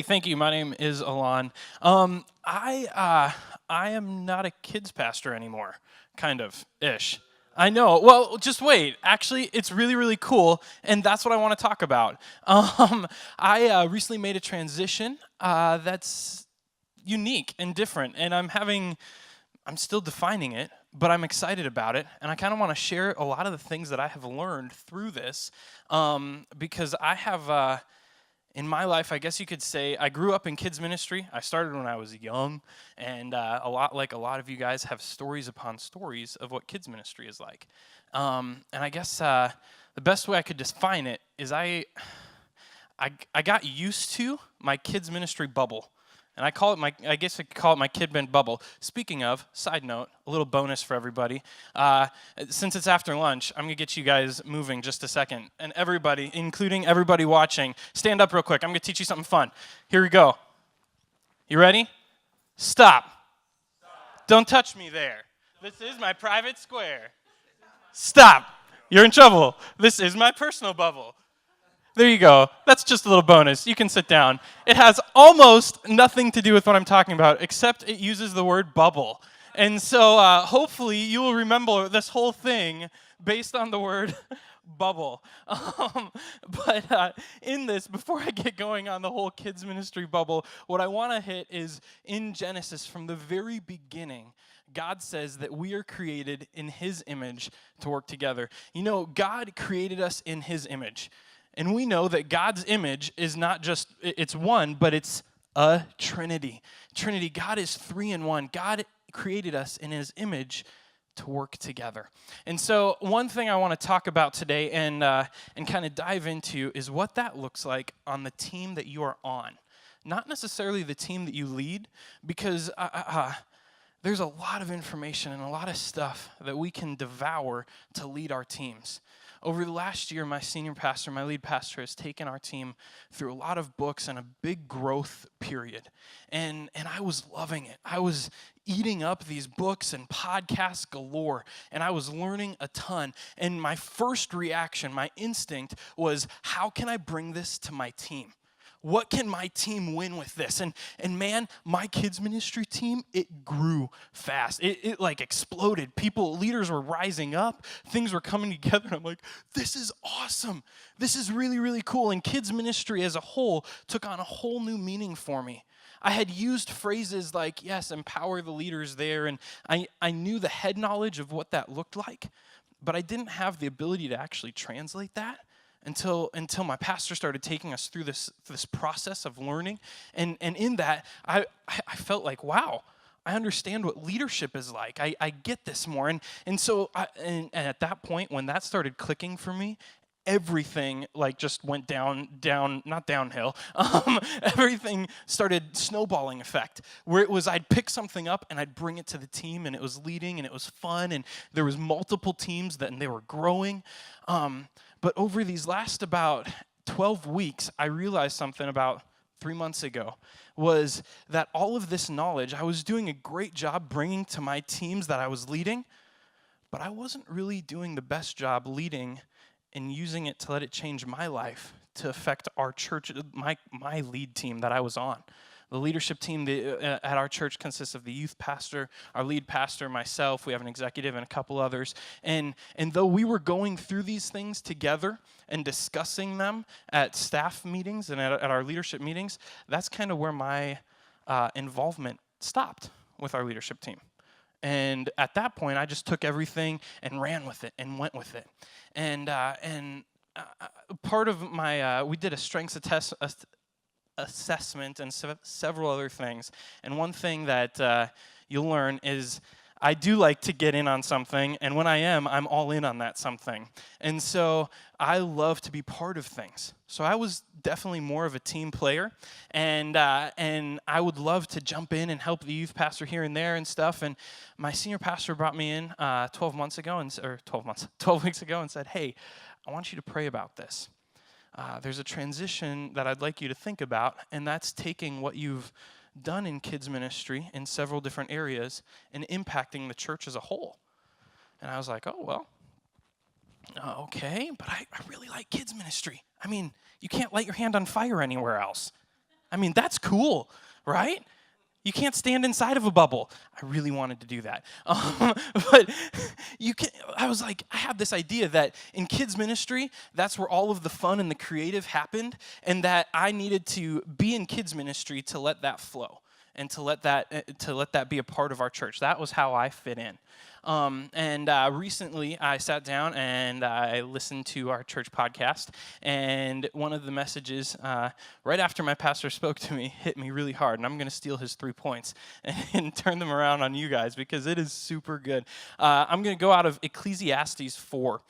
thank you. My name is Allon. I am not a kids pastor anymore, kind of ish. I know. Well, just wait. Actually, it's really, really cool, and that's what I want to talk about. I recently made a transition that's unique and different, and I'm still defining it, but I'm excited about it, and I kind of want to share a lot of the things that I have learned through this, because I have. In my life, I guess you could say I grew up in kids ministry. I started when I was young, and a lot of you guys have stories upon stories of what kids ministry is like. And I guess the best way I could define it is I got used to my kids ministry bubble. And I guess I could call it my kid band bubble. Speaking of, side note, a little bonus for everybody. Since it's after lunch, I'm going to get you guys moving just a second. And everybody, including everybody watching, stand up real quick. I'm going to teach you something fun. Here we go. You ready? Stop. Don't touch me there. This is my private square. Stop. You're in trouble. This is my personal bubble. There you go. That's just a little bonus. You can sit down. It has almost nothing to do with what I'm talking about, except it uses the word bubble. And so hopefully you will remember this whole thing based on the word bubble. But in this, before I get going on the whole kids ministry bubble, what I want to hit is in Genesis from the very beginning, God says that we are created in His image to work together. You know, God created us in His image. And we know that God's image is not just, it's one, but it's a Trinity. Trinity, God is three in one. God created us in His image to work together. And so one thing I want to talk about today and kind of dive into is what that looks like on the team that you are on. Not necessarily the team that you lead, because there's a lot of information and a lot of stuff that we can devour to lead our teams. Over the last year, my senior pastor, my lead pastor, has taken our team through a lot of books and a big growth period. And I was loving it. I was eating up these books and podcasts galore, and I was learning a ton. And my first reaction, my instinct was, how can I bring this to my team? What can my team win with this? And man, my kids ministry team, it grew fast. It like exploded. Leaders were rising up. Things were coming together. And I'm like, this is awesome. This is really, really cool. And kids ministry as a whole took on a whole new meaning for me. I had used phrases like, yes, empower the leaders there. And I knew the head knowledge of what that looked like, but I didn't have the ability to actually translate that until my pastor started taking us through this process of learning. And in that, I felt like, wow, I understand what leadership is like. I get this more. And so at that point, when that started clicking for me, everything like just went down, not downhill. Everything started snowballing effect, where it was I'd pick something up and I'd bring it to the team, and it was leading and it was fun, and there was multiple teams and they were growing. But over these last about 12 weeks, I realized something about 3 months ago, was that all of this knowledge, I was doing a great job bringing to my teams that I was leading, but I wasn't really doing the best job leading and using it to let it change my life to affect our church, my lead team that I was on. The leadership team at our church consists of the youth pastor, our lead pastor, myself. We have an executive and a couple others. And though we were going through these things together and discussing them at staff meetings and at our leadership meetings, that's kind of where my involvement stopped with our leadership team. And at that point, I just took everything and ran with it and went with it. And part of my, we did a strengths assessment and several other things. And one thing that you'll learn is I do like to get in on something, and when I am, I'm all in on that something. And so I love to be part of things. So I was definitely more of a team player, and I would love to jump in and help the youth pastor here and there and stuff. And my senior pastor brought me in 12 weeks ago and said, hey, I want you to pray about this. There's a transition that I'd like you to think about, and that's taking what you've done in kids ministry in several different areas and impacting the church as a whole. And I was like, oh, well, okay, but I really like kids ministry. I mean, you can't light your hand on fire anywhere else. I mean, that's cool, right? You can't stand inside of a bubble. I really wanted to do that. But I was like, I had this idea that in kids ministry, that's where all of the fun and the creative happened, and that I needed to be in kids ministry to let that flow and to let that be a part of our church. That was how I fit in. Recently, I sat down and I listened to our church podcast, and one of the messages right after my pastor spoke to me hit me really hard, and I'm going to steal his 3 points and turn them around on you guys because it is super good. I'm going to go out of Ecclesiastes 4.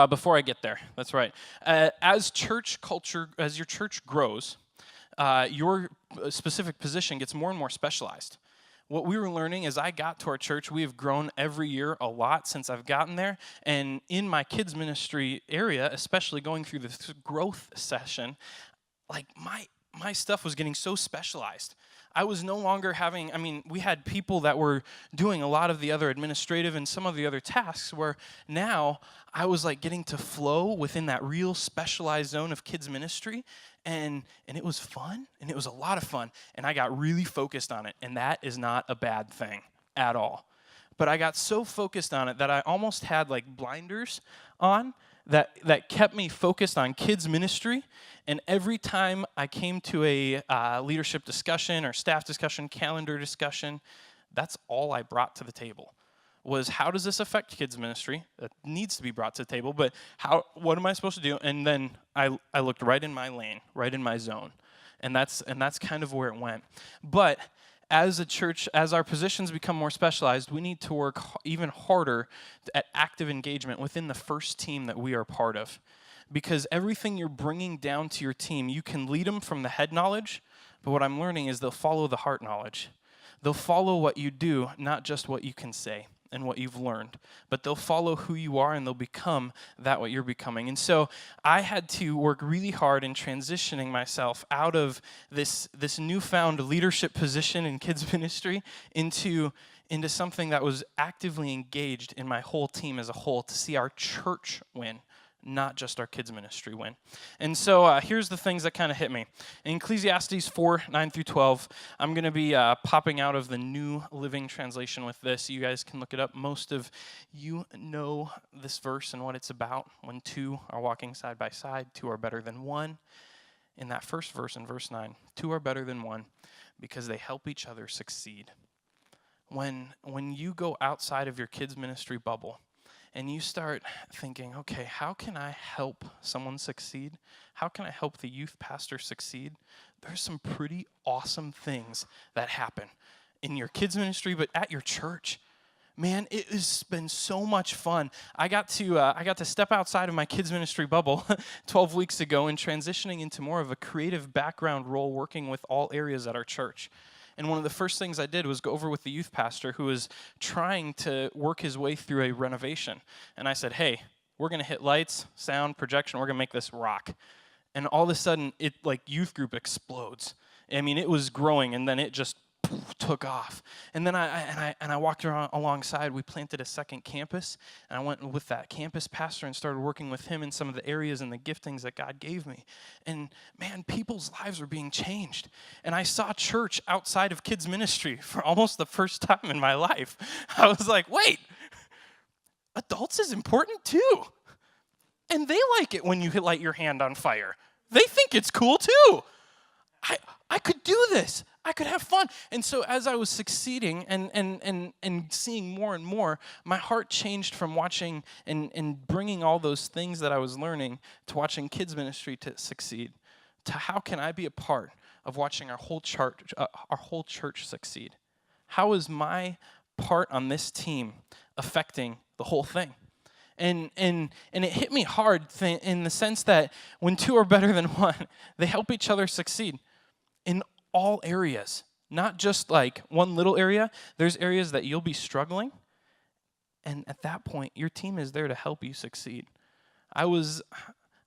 Before I get there, that's right. As your church grows, your specific position gets more and more specialized. What we were learning as I got to our church, we have grown every year a lot since I've gotten there. And in my kids ministry area, especially going through this growth session, like my stuff was getting so specialized. I was no longer we had people that were doing a lot of the other administrative and some of the other tasks, where now I was like getting to flow within that real specialized zone of kids ministry, and it was fun, and it was a lot of fun, and I got really focused on it, and that is not a bad thing at all. But I got so focused on it that I almost had like blinders on that kept me focused on kids ministry. And every time I came to a leadership discussion or staff discussion, calendar discussion, that's all I brought to the table, was how does this affect kids ministry? That needs to be brought to the table, but what am I supposed to do? And then I looked right in my lane, right in my zone. And that's kind of where it went. But as a church, as our positions become more specialized, we need to work even harder at active engagement within the first team that we are part of. Because everything you're bringing down to your team, you can lead them from the head knowledge, but what I'm learning is they'll follow the heart knowledge. They'll follow what you do, not just what you can say and what you've learned, but they'll follow who you are, and they'll become what you're becoming. And so I had to work really hard in transitioning myself out of this newfound leadership position in kids ministry into something that was actively engaged in my whole team as a whole to see our church win, not just our kids ministry win. And so here's the things that kind of hit me. In Ecclesiastes 4, 9 through 12, I'm going to be popping out of the New Living Translation with this. You guys can look it up. Most of you know this verse and what it's about. When two are walking side by side, two are better than one. In that first verse, in verse 9, two are better than one because they help each other succeed. When you go outside of your kids ministry bubble, and you start thinking, okay, how can I help someone succeed? How can I help the youth pastor succeed? There's some pretty awesome things that happen in your kids ministry, but at your church. Man, it has been so much fun. I got to step outside of my kids ministry bubble 12 weeks ago and transitioning into more of a creative background role, working with all areas at our church. And one of the first things I did was go over with the youth pastor who was trying to work his way through a renovation. And I said, hey, we're going to hit lights, sound, projection. We're going to make this rock. And all of a sudden, youth group explodes. I mean, it was growing, and then it just took off. And then I walked around alongside. We planted a second campus, and I went with that campus pastor and started working with him in some of the areas and the giftings that God gave me. And man, people's lives were being changed. And I saw church outside of kids ministry for almost the first time in my life. I was like, wait, adults is important too. And they like it when you light your hand on fire. They think it's cool too. I could do this. I could have fun. And so as I was succeeding and seeing more and more, my heart changed from watching and bringing all those things that I was learning to watching kids ministry to succeed, to how can I be a part of watching our whole church succeed? How is my part on this team affecting the whole thing? And it hit me hard in the sense that when two are better than one, they help each other succeed in all areas, not just like one little area. There's areas that you'll be struggling, and at that point, your team is there to help you succeed. I was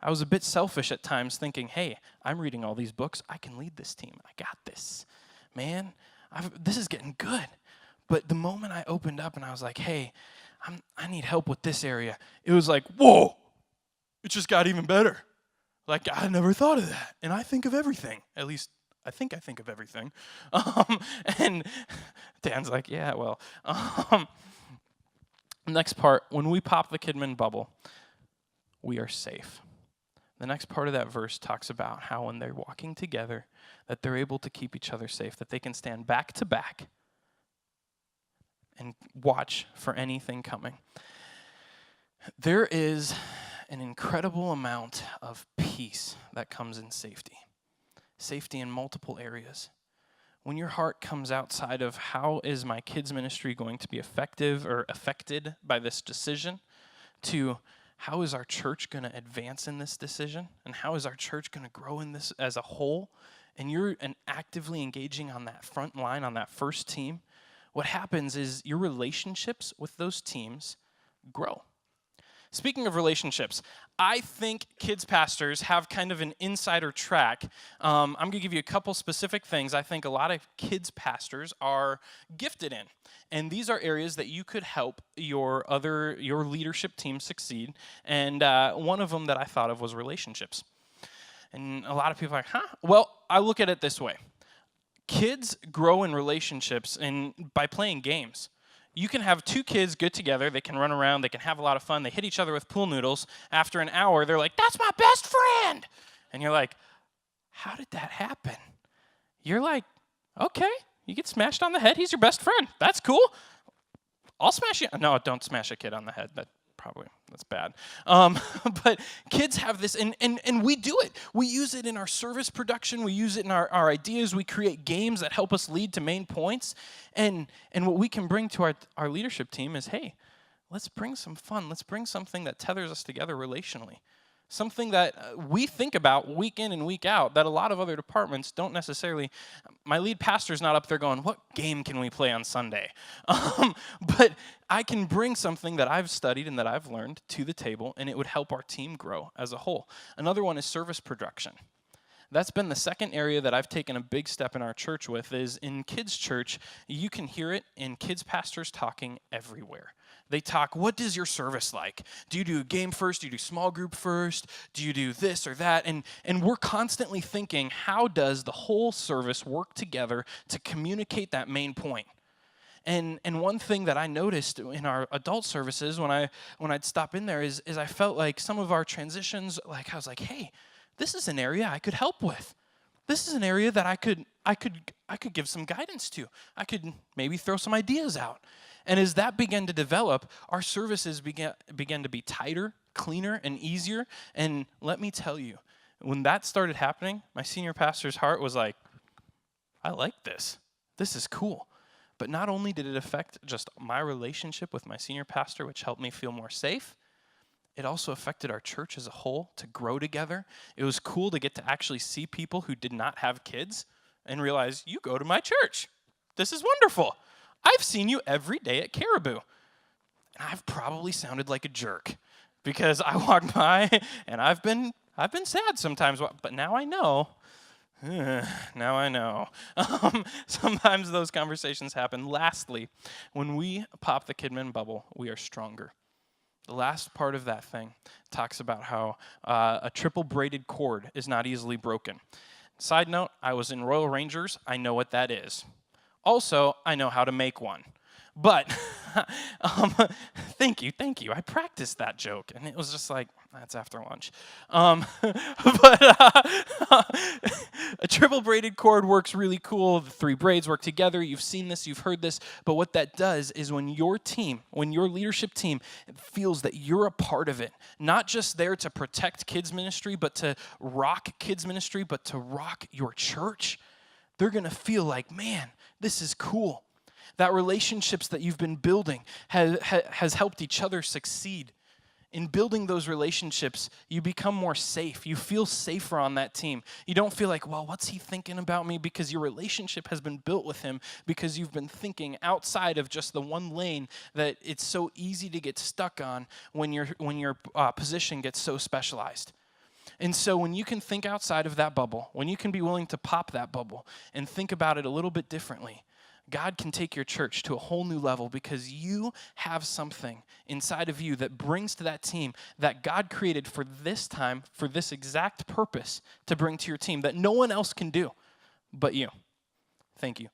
a bit selfish at times, thinking, hey, I'm reading all these books. I can lead this team. I got this. Man, this is getting good. But the moment I opened up and I was like, hey, I need help with this area, it was like, whoa, it just got even better. Like, I never thought of that. And I think of everything. At least, I think of everything. And Dan's like, yeah, well. Next part, when we pop the Kidman bubble, we are safe. The next part of that verse talks about how when they're walking together, that they're able to keep each other safe, that they can stand back to back and watch for anything coming. There is an incredible amount of peace that comes in safety. Safety in multiple areas. When your heart comes outside of how is my kids' ministry going to be effective or affected by this decision, to how is our church going to advance in this decision, and how is our church going to grow in this as a whole, and you're actively engaging on that front line, on that first team, what happens is your relationships with those teams grow. Speaking of relationships, I think kids pastors have kind of an insider track. I'm going to give you a couple specific things I think a lot of kids pastors are gifted in. And these are areas that you could help your leadership team succeed. And one of them that I thought of was relationships. And a lot of people are like, huh? Well, I look at it this way. Kids grow in relationships by playing games. You can have two kids get together, they can run around, they can have a lot of fun, they hit each other with pool noodles. After an hour, they're like, that's my best friend! And you're like, how did that happen? You're like, okay, you get smashed on the head, he's your best friend. That's cool. I'll smash you. No, don't smash a kid on the head. That's bad. But kids have this, and we do it. We use it in our service production. We use it in our ideas. We create games that help us lead to main points. And what we can bring to our leadership team is, hey, let's bring some fun. Let's bring something that tethers us together relationally. Something that we think about week in and week out that a lot of other departments don't necessarily. My lead pastor's not up there going, what game can we play on Sunday? But I can bring something that I've studied and that I've learned to the table, and it would help our team grow as a whole. Another one is service production. That's been the second area that I've taken a big step in our church with, is in kids' church, you can hear it in kids' pastors talking everywhere. They talk, what is your service like? Do you do a game first? Do you do small group first? Do you do this or that? And we're constantly thinking, how does the whole service work together to communicate that main point? And one thing that I noticed in our adult services when I'd stop in there is I felt like some of our transitions, like I was like, hey, this is an area I could help with. This is an area that I could give some guidance to. I could maybe throw some ideas out. And as that began to develop, our services began to be tighter, cleaner, and easier. And let me tell you, when that started happening, my senior pastor's heart was like, I like this. This is cool. But not only did it affect just my relationship with my senior pastor, which helped me feel more safe, it also affected our church as a whole to grow together. It was cool to get to actually see people who did not have kids and realize, you go to my church. This is wonderful. I've seen you every day at Caribou. And I've probably sounded like a jerk because I walked by and I've been sad sometimes, but now I know. Now I know. Sometimes those conversations happen. Lastly, when we pop the Kidman bubble, we are stronger. The last part of that thing talks about how a triple braided cord is not easily broken. Side note, I was in Royal Rangers. I know what that is. Also, I know how to make one. But thank you. I practiced that joke, and it was just like, that's after lunch. But a triple braided cord works really cool. The three braids work together. You've seen this, you've heard this. But what that does is when your leadership team feels that you're a part of it, not just there to protect kids ministry, but to rock kids ministry, but to rock your church, they're going to feel like, man, this is cool. That relationships that you've been building has helped each other succeed. In building those relationships, you become more safe. You feel safer on that team. You don't feel like, well, what's he thinking about me? Because your relationship has been built with him because you've been thinking outside of just the one lane that it's so easy to get stuck on when your position gets so specialized. And so when you can think outside of that bubble, when you can be willing to pop that bubble and think about it a little bit differently, God can take your church to a whole new level because you have something inside of you that brings to that team that God created for this time, for this exact purpose to bring to your team that no one else can do but you. Thank you.